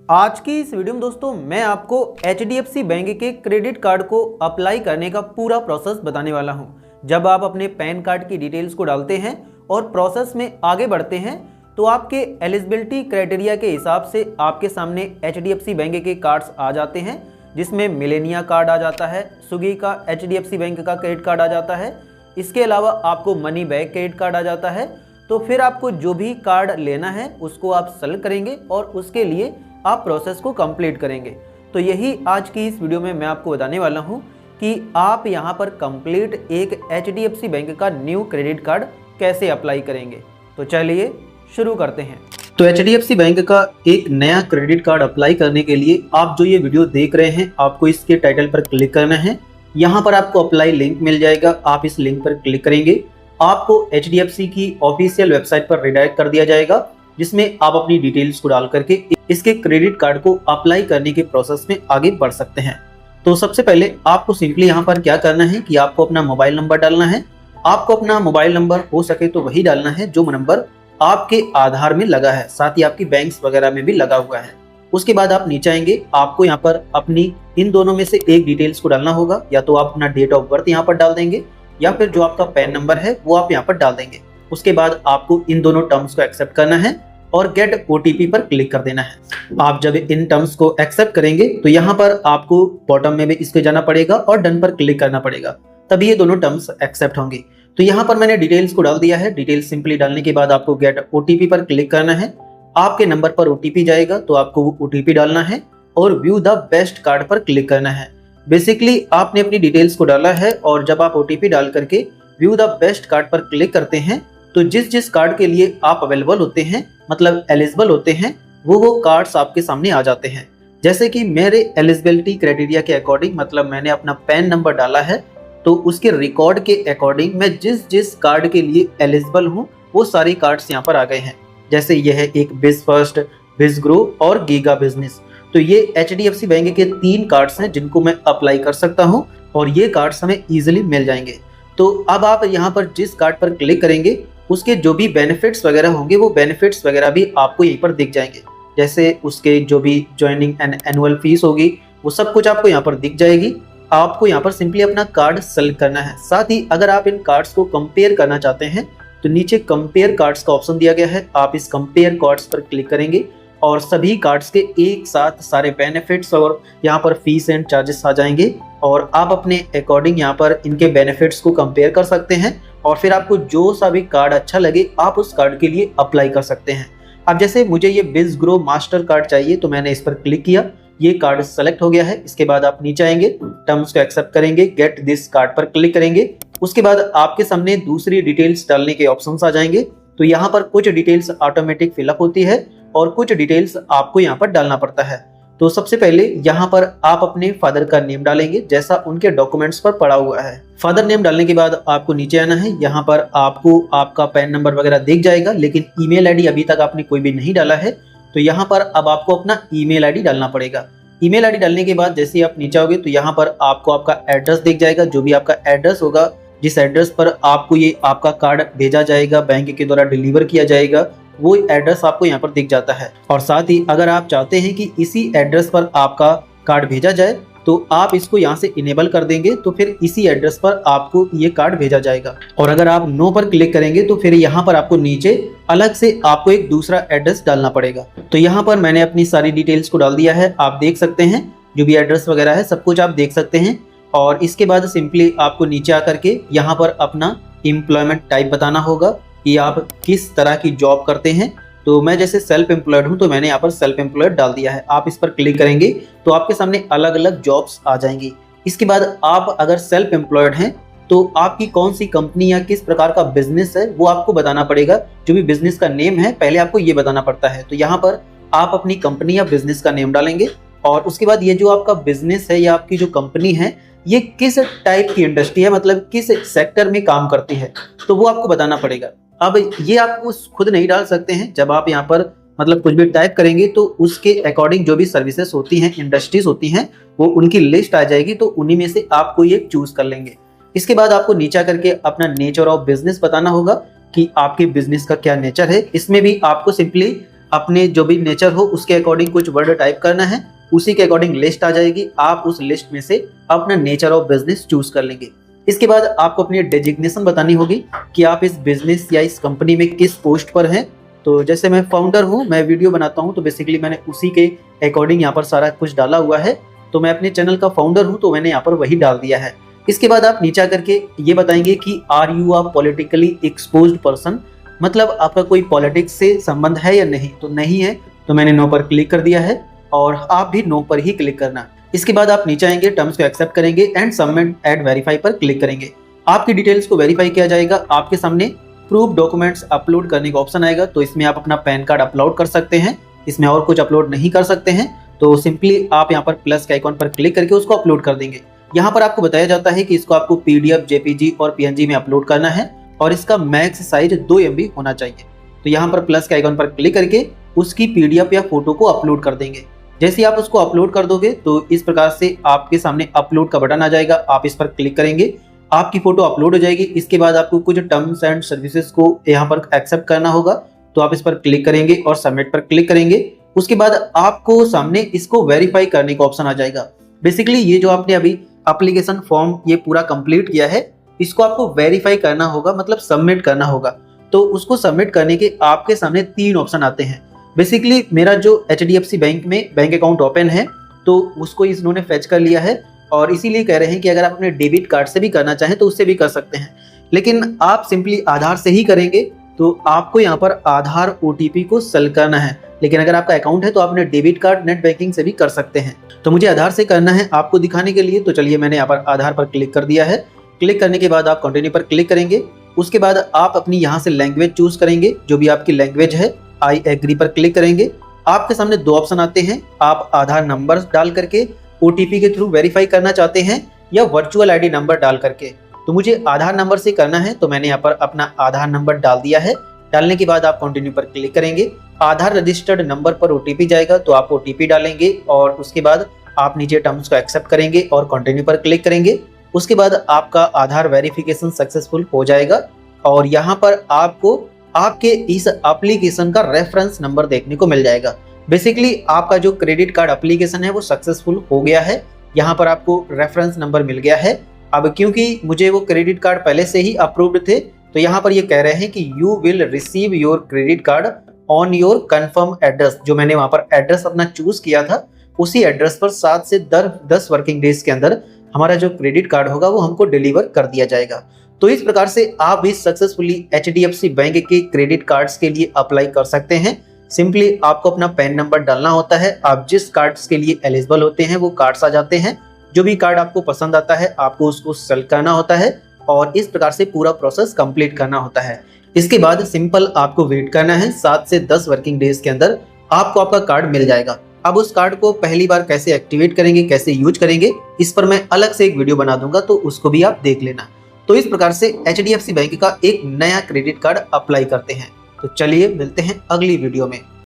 आज की इस वीडियो में दोस्तों मैं आपको HDFC बैंक के क्रेडिट कार्ड को अप्लाई करने का पूरा प्रोसेस बताने वाला हूं। जब आप अपने पैन कार्ड की डिटेल्स को डालते हैं और प्रोसेस में आगे बढ़ते हैं तो आपके एलिजिबिलिटी क्राइटेरिया के हिसाब से आपके सामने HDFC बैंक के कार्ड्स आ जाते हैं, जिसमें मिलेनिया कार्ड आ जाता है, स्विगी का HDFC बैंक का क्रेडिट कार्ड आ जाता है। इसके अलावा आपको मनी बैक क्रेडिट कार्ड आ जाता है। तो फिर आपको जो भी कार्ड लेना है उसको आप सेलेक्ट करेंगे और उसके लिए आप प्रोसेस को कंप्लीट करेंगे। तो यही आज की इस वीडियो में मैं आपको बताने वाला हूं कि आप यहां पर कंप्लीट एक HDFC बैंक का न्यू क्रेडिट कार्ड कैसे अप्लाई करेंगे। तो चलिए शुरू करते हैं। तो HDFC बैंक का एक नया क्रेडिट कार्ड अप्लाई करने के लिए आप जो ये वीडियो देख रहे हैं, आपको इसके टाइटल पर क्लिक करना है। यहाँ पर आपको अप्लाई लिंक मिल जाएगा, आप इस लिंक पर क्लिक करेंगे, आपको HDFC की ऑफिशियल वेबसाइट पर रिडायरेक्ट कर दिया जाएगा, जिसमें आप अपनी डिटेल्स को डाल करके इसके क्रेडिट कार्ड को अप्लाई करने के प्रोसेस में आगे बढ़ सकते हैं। तो सबसे पहले आपको सिंपली यहाँ पर क्या करना है कि आपको अपना मोबाइल नंबर डालना है। आपको अपना मोबाइल नंबर हो सके तो वही डालना है जो नंबर आपके आधार में लगा है, साथ ही आपकी बैंक्स वगैरह में भी लगा हुआ है। उसके बाद आप नीचे आएंगे, आपको यहाँ पर अपनी इन दोनों में से एक डिटेल्स को डालना होगा। या तो आप अपना डेट ऑफ बर्थ यहाँ पर डाल देंगे या फिर जो आपका पैन नंबर है वो आप यहाँ पर डाल देंगे। उसके बाद आपको इन दोनों टर्म्स को एक्सेप्ट करना है और गेट OTP पर क्लिक कर देना है। आप जब इन टर्म्स को एक्सेप्ट करेंगे तो यहाँ पर आपको बॉटम में भी इसके जाना पड़ेगा और डन पर क्लिक करना पड़ेगा, तभी ये दोनों टर्म्स एक्सेप्ट होंगी। तो यहाँ पर मैंने डिटेल्स को डाल दिया है। डिटेल्स सिंपली डालने के बाद आपको गेट OTP पर क्लिक करना है। आपके नंबर पर OTP जाएगा तो आपको वो OTP डालना है और व्यू द बेस्ट कार्ड पर क्लिक करना है। बेसिकली आपने अपनी डिटेल्स को डाला है और जब आप OTP डाल करके व्यू द बेस्ट कार्ड पर क्लिक करते हैं तो जिस कार्ड के लिए आप अवेलेबल होते हैं, मतलब एलिजिबल होते हैं, वो कार्ड्स आपके सामने आ जाते हैं। जैसे कि मेरे एलिजिबिलिटी क्राइटेरिया के अकॉर्डिंग, मतलब मैंने अपना पैन नंबर डाला है तो उसके रिकॉर्ड के अकॉर्डिंग मैं जिस कार्ड के लिए एलिजिबल हूँ वो सारे कार्ड्स यहाँ पर आ गए हैं। जैसे यह है एक बिज फर्स्ट, बिज ग्रो और गीगा बिजनेस। तो ये HDFC बैंक के 3 कार्ड्स हैं जिनको मैं अप्लाई कर सकता हूँ और ये कार्ड्स हमें ईजिली मिल जाएंगे। तो अब आप यहाँ पर जिस कार्ड पर क्लिक करेंगे उसके जो भी बेनिफिट्स वगैरह होंगे वो बेनिफिट्स वगैरह भी आपको यहीं पर दिख जाएंगे। जैसे उसके जो भी ज्वाइनिंग एंड एनुअल फीस होगी वो सब कुछ आपको यहाँ पर दिख जाएगी। आपको यहाँ पर सिंपली अपना कार्ड सेलेक्ट करना है। साथ ही अगर आप इन कार्ड्स को कंपेयर करना चाहते हैं तो नीचे कंपेयर कार्ड्स का ऑप्शन दिया गया है। आप इस कंपेयर कार्ड्स पर क्लिक करेंगे और सभी कार्ड्स के एक साथ सारे बेनिफिट्स और यहाँ पर फीस एंड चार्जेस आ जाएंगे और आप अपने अकॉर्डिंग यहाँ पर इनके बेनिफिट्स को कंपेयर कर सकते हैं और फिर आपको जो सा भी कार्ड अच्छा लगे आप उस कार्ड के लिए अप्लाई कर सकते हैं। अब जैसे मुझे ये बिज ग्रो मास्टर कार्ड चाहिए तो मैंने इस पर क्लिक किया, ये कार्ड सेलेक्ट हो गया है। इसके बाद आप नीचे आएंगे, टर्म्स को एक्सेप्ट करेंगे, गेट दिस कार्ड पर क्लिक करेंगे। उसके बाद आपके सामने दूसरी डिटेल्स डालने के ऑप्शंस आ जाएंगे। तो यहाँ पर कुछ डिटेल्स ऑटोमेटिक फिलअप होती है और कुछ डिटेल्स आपको यहाँ पर डालना पड़ता है। तो सबसे पहले यहाँ पर आप अपने फादर का नेम डालेंगे जैसा उनके डॉक्यूमेंट्स पर पड़ा हुआ है। फादर नेम डालने के बाद आपको नीचे आना है। यहाँ पर आपको आपका पैन नंबर वगैरह दिख जाएगा, लेकिन ईमेल आईडी अभी तक आपने कोई भी नहीं डाला है तो यहाँ पर अब आपको अपना ईमेल आईडी डालना पड़ेगा। ईमेल आईडी डालने के बाद जैसे ही आप नीचे आओगे तो यहाँ पर आपको आपका एड्रेस दिख जाएगा। जो भी आपका एड्रेस होगा, जिस एड्रेस पर आपको ये आपका कार्ड भेजा जाएगा, बैंक के द्वारा डिलीवर किया जाएगा, वो एड्रेस आपको यहाँ पर दिख जाता है। और साथ ही अगर आप चाहते हैं कि इसी एड्रेस पर आपका कार्ड भेजा जाए तो आप इसको यहाँ से इनेबल कर देंगे तो फिर इसी एड्रेस पर आपको ये कार्ड भेजा जाएगा। और अगर आप नो पर क्लिक करेंगे तो फिर यहाँ पर आपको नीचे अलग से आपको एक दूसरा एड्रेस डालना पड़ेगा। तो यहाँ पर मैंने अपनी सारी डिटेल्स को डाल दिया है, आप देख सकते हैं जो भी एड्रेस वगैरह है सब कुछ आप देख सकते हैं। और इसके बाद सिंपली आपको नीचे आकर के यहाँ पर अपना एम्प्लॉयमेंट टाइप बताना होगा कि आप किस तरह की जॉब करते हैं। तो मैं जैसे सेल्फ एम्प्लॉयड हूं तो मैंने यहाँ पर सेल्फ एम्प्लॉयड डाल दिया है। आप इस पर क्लिक करेंगे तो आपके सामने अलग अलग जॉब्स आ जाएंगी। इसके बाद आप अगर सेल्फ एम्प्लॉयड हैं तो आपकी कौन सी कंपनी या किस प्रकार का बिजनेस है वो आपको बताना पड़ेगा। जो भी बिजनेस का नेम है पहले आपको ये बताना पड़ता है। तो यहाँ पर आप अपनी कंपनी या बिजनेस का नेम डालेंगे और उसके बाद ये जो आपका बिजनेस है या आपकी जो कंपनी है ये किस टाइप की इंडस्ट्री है, मतलब किस सेक्टर में काम करती है, तो वो आपको बताना पड़ेगा। अब ये आप खुद नहीं डाल सकते हैं। जब आप यहाँ पर मतलब कुछ भी टाइप करेंगे तो उसके अकॉर्डिंग जो भी सर्विसेज होती हैं, इंडस्ट्रीज होती हैं, वो उनकी लिस्ट आ जाएगी। तो उन्हीं में से आप कोई एक चूज कर लेंगे। इसके बाद आपको नीचे करके अपना नेचर ऑफ बिजनेस बताना होगा कि आपके बिजनेस का क्या नेचर है। इसमें भी आपको सिंपली अपने जो भी नेचर हो उसके अकॉर्डिंग कुछ वर्ड टाइप करना है, उसी के अकॉर्डिंग लिस्ट आ जाएगी। आप उस लिस्ट में से अपना नेचर ऑफ बिजनेस चूज कर लेंगे। इसके बाद आपको अपनी डेजिग्नेशन बतानी होगी कि आप इस बिजनेस या इस कंपनी में किस पोस्ट पर हैं। तो जैसे मैं फाउंडर हूं, मैं वीडियो बनाता हूं, तो बेसिकली मैंने उसी के अकॉर्डिंग यहाँ पर सारा कुछ डाला हुआ है। तो मैं अपने चैनल का फाउंडर हूं, तो मैंने यहाँ पर वही डाल दिया है। इसके बाद आप नीचे आकर के ये बताएंगे कि are you a politically exposed person, मतलब आपका कोई पॉलिटिक्स से संबंध है या नहीं। तो नहीं है, तो मैंने नो पर क्लिक कर दिया है और आप भी नो पर ही क्लिक करना। इसके बाद आप नीचे आएंगे, टर्म्स को एक्सेप्ट करेंगे एंड सबमिट एंड वेरीफाई पर क्लिक करेंगे। आपकी डिटेल्स को वेरीफाई किया जाएगा। आपके सामने प्रूफ डॉक्यूमेंट्स अपलोड करने का ऑप्शन आएगा, तो इसमें आप अपना पैन कार्ड अपलोड कर सकते हैं। इसमें और कुछ अपलोड नहीं कर सकते हैं, तो सिंपली आप यहाँ पर प्लस के आइकॉन पर क्लिक करके उसको अपलोड कर देंगे। यहाँ पर आपको बताया जाता है कि इसको आपको पीडीएफ, जेपीजी और पीएनजी में अपलोड करना है और इसका मैक्स साइज 2 MB होना चाहिए। तो यहाँ पर प्लस के आइकॉन पर क्लिक करके उसकी पीडीएफ या फोटो को अपलोड कर देंगे। जैसे ही आप उसको अपलोड कर दोगे तो इस प्रकार से आपके सामने अपलोड का बटन आ जाएगा। आप इस पर क्लिक करेंगे, आपकी फोटो अपलोड हो जाएगी। इसके बाद आपको कुछ टर्म्स एंड सर्विसेज को यहाँ पर एक्सेप्ट करना होगा, तो आप इस पर क्लिक करेंगे और सबमिट पर क्लिक करेंगे। उसके बाद आपको सामने इसको वेरीफाई करने का ऑप्शन आ जाएगा। बेसिकली ये जो आपने अभी एप्लीकेशन फॉर्म ये पूरा कंप्लीट किया है, इसको आपको वेरीफाई करना होगा, मतलब सबमिट करना होगा। तो उसको सबमिट करने के आपके सामने 3 ऑप्शन आते हैं। बेसिकली मेरा जो HDFC बैंक में बैंक अकाउंट ओपन है, तो उसको इन्होंने फेच कर लिया है और इसीलिए कह रहे हैं कि अगर आप अपने डेबिट कार्ड से भी करना चाहें तो उससे भी कर सकते हैं। लेकिन आप सिंपली आधार से ही करेंगे, तो आपको यहाँ पर आधार OTP को सेल करना है। लेकिन अगर आपका अकाउंट है तो आप अपने डेबिट कार्ड नेट बैंकिंग से भी कर सकते हैं। तो मुझे आधार से करना है आपको दिखाने के लिए, तो चलिए मैंने यहाँ पर आधार पर क्लिक कर दिया है। क्लिक करने के बाद आप कंटिन्यू पर क्लिक करेंगे। उसके बाद आप अपनी यहाँ से लैंग्वेज चूज करेंगे, जो भी आपकी लैंग्वेज है। आई एग्री पर क्लिक करेंगे। आपके सामने 2 ऑप्शन आते हैं, आप आधार नंबर डाल करके OTP के थ्रू वेरीफाई करना चाहते हैं या वर्चुअल ID नंबर डाल करके। तो मुझे आधार नंबर से करना है, तो मैंने यहाँ पर अपना आधार नंबर डाल दिया है। डालने के बाद आप कंटिन्यू पर क्लिक करेंगे। आधार रजिस्टर्ड नंबर पर OTP जाएगा, तो आप OTP डालेंगे और उसके बाद आप नीचे टर्म्स को एक्सेप्ट करेंगे और कंटिन्यू पर क्लिक करेंगे। उसके बाद आपका आधार वेरिफिकेशन सक्सेसफुल हो जाएगा और यहाँ पर आपको आपके इस एप्लीकेशन का रेफरेंस नंबर देखने को मिल जाएगा। बेसिकली आपका जो क्रेडिट कार्ड एप्लीकेशन है वो सक्सेसफुल हो गया है। यहाँ पर आपको रेफरेंस नंबर मिल गया है। अब क्योंकि मुझे वो क्रेडिट कार्ड पहले से ही अप्रूव्ड थे, तो यहाँ पर ये कह रहे हैं कि you will receive your credit card on your confirm address. जो मैंने वहाँ पर एड्रेस अपना चूज किया था, उसी एड्रेस पर 7 से 10 वर्किंग डेज के अंदर हमारा जो क्रेडिट कार्ड होगा वो हमको डिलीवर कर दिया जाएगा। तो इस प्रकार से आप भी सक्सेसफुली HDFC बैंक के क्रेडिट कार्ड्स के लिए अप्लाई कर सकते हैं। सिंपली आपको अपना पैन नंबर डालना होता है। आप जिस कार्ड्स के लिए एलिजिबल होते हैं वो कार्ड्स आ जाते हैं। जो भी कार्ड आपको पसंद आता है आपको उसको सेलेक्ट करना होता है और इस प्रकार से पूरा प्रोसेस कंप्लीट करना होता है। इसके बाद सिंपल आपको वेट करना है। 7 से 10 वर्किंग डेज के अंदर आपको आपका कार्ड मिल जाएगा। अब उस कार्ड को पहली बार कैसे एक्टिवेट करेंगे, कैसे यूज करेंगे, इस पर मैं अलग से एक वीडियो बना दूंगा, तो उसको भी आप देख लेना। तो इस प्रकार से HDFC बैंक का एक नया क्रेडिट कार्ड अप्लाई करते हैं। तो चलिए मिलते हैं अगली वीडियो में।